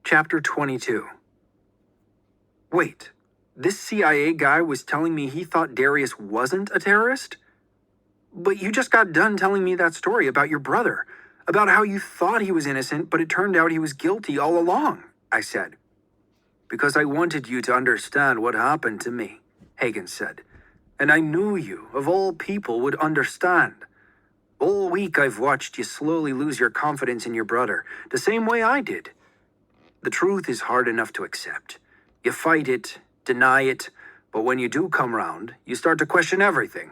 Chapter 22. Wait, this CIA guy was telling me he thought Darius wasn't a terrorist? But you just got done telling me that story about your brother, about how you thought he was innocent, but it turned out he was guilty all along, I said. Because I wanted you to understand what happened to me, Hagen said. And I knew you, of all people, would understand. All week I've watched you slowly lose your confidence in your brother, the same way I did. The truth is hard enough to accept. You fight it, deny it, but when you do come round, you start to question everything.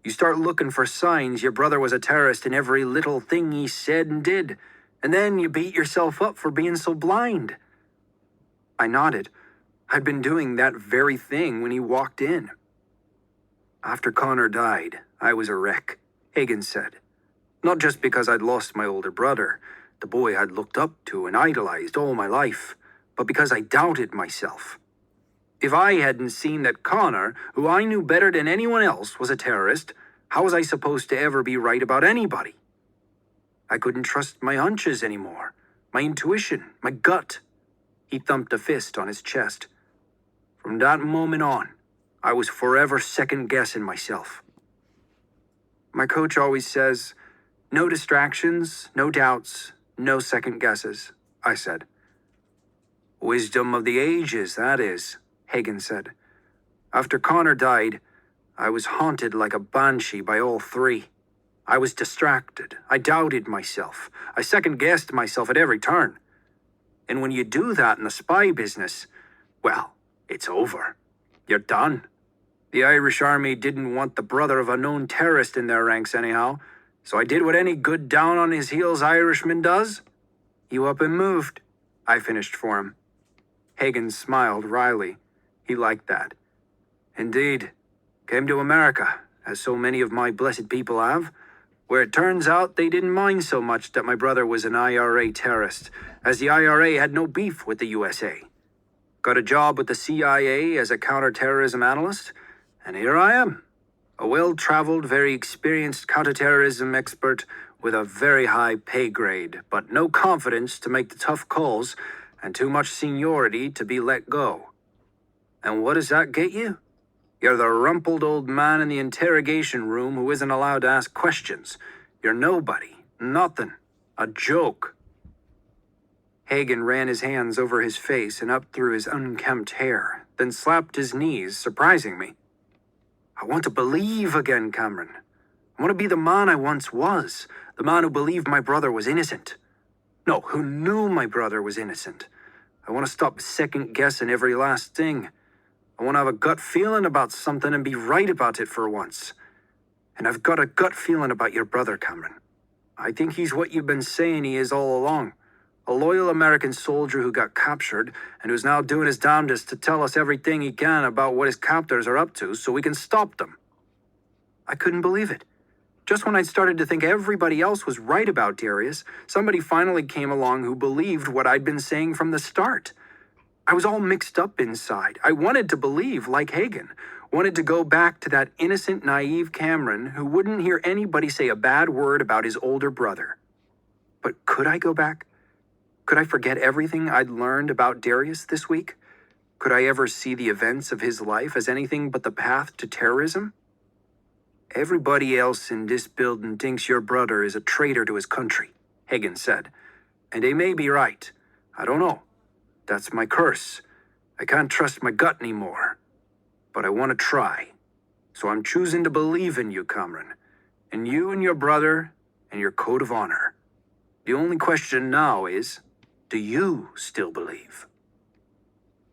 You start looking for signs your brother was a terrorist in every little thing he said and did, and then you beat yourself up for being so blind. I nodded. I'd been doing that very thing when he walked in. After Connor died, I was a wreck, Hagen said. Not just because I'd lost my older brother, the boy I'd looked up to and idolized all my life, but because I doubted myself. If I hadn't seen that Connor, who I knew better than anyone else, was a terrorist, how was I supposed to ever be right about anybody? I couldn't trust my hunches anymore, my intuition, my gut. He thumped a fist on his chest. From that moment on, I was forever second-guessing myself. My coach always says, no distractions, no doubts, no second guesses, I said. Wisdom of the ages, that is, Hagen said. After Connor died, I was haunted like a banshee by all three. I was distracted. I doubted myself. I second-guessed myself at every turn. And when you do that in the spy business, well, it's over. You're done. The Irish army didn't want the brother of a known terrorist in their ranks anyhow, so I did what any good down-on-his-heels Irishman does. You up and moved, I finished for him. Hagen smiled wryly. He liked that. Indeed. Came to America, as so many of my blessed people have, where it turns out they didn't mind so much that my brother was an IRA terrorist, as the IRA had no beef with the USA. Got a job with the CIA as a counterterrorism analyst, and here I am. A well-traveled, very experienced counterterrorism expert with a very high pay grade, but no confidence to make the tough calls and too much seniority to be let go. And what does that get you? You're the rumpled old man in the interrogation room who isn't allowed to ask questions. You're nobody, nothing, a joke. Hagen ran his hands over his face and up through his unkempt hair, then slapped his knees, surprising me. I want to believe again, Cameron. I want to be the man I once was, the man who believed my brother was innocent. No, who knew my brother was innocent. I want to stop second-guessing every last thing. I want to have a gut feeling about something and be right about it for once. And I've got a gut feeling about your brother, Cameron. I think he's what you've been saying he is all along. A loyal American soldier who got captured and who's now doing his damnedest to tell us everything he can about what his captors are up to so we can stop them. I couldn't believe it. Just when I started to think everybody else was right about Darius, somebody finally came along who believed what I'd been saying from the start. I was all mixed up inside. I wanted to believe, like Hagen, wanted to go back to that innocent, naive Cameron who wouldn't hear anybody say a bad word about his older brother. But could I go back? Could I forget everything I'd learned about Darius this week? Could I ever see the events of his life as anything but the path to terrorism? Everybody else in this building thinks your brother is a traitor to his country, Hagen said. And they may be right. I don't know. That's my curse. I can't trust my gut anymore. But I want to try. So I'm choosing to believe in you, Cameron. In you and your brother and your code of honor. The only question now is, do you still believe?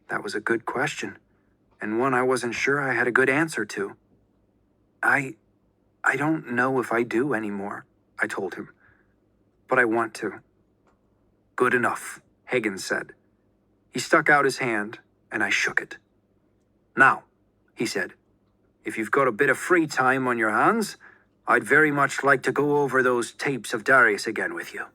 That was a good question, and one I wasn't sure I had a good answer to. I don't know if I do anymore, I told him. But I want to. Good enough, Hagen said. He stuck out his hand, and I shook it. Now, he said, if you've got a bit of free time on your hands, I'd very much like to go over those tapes of Darius again with you.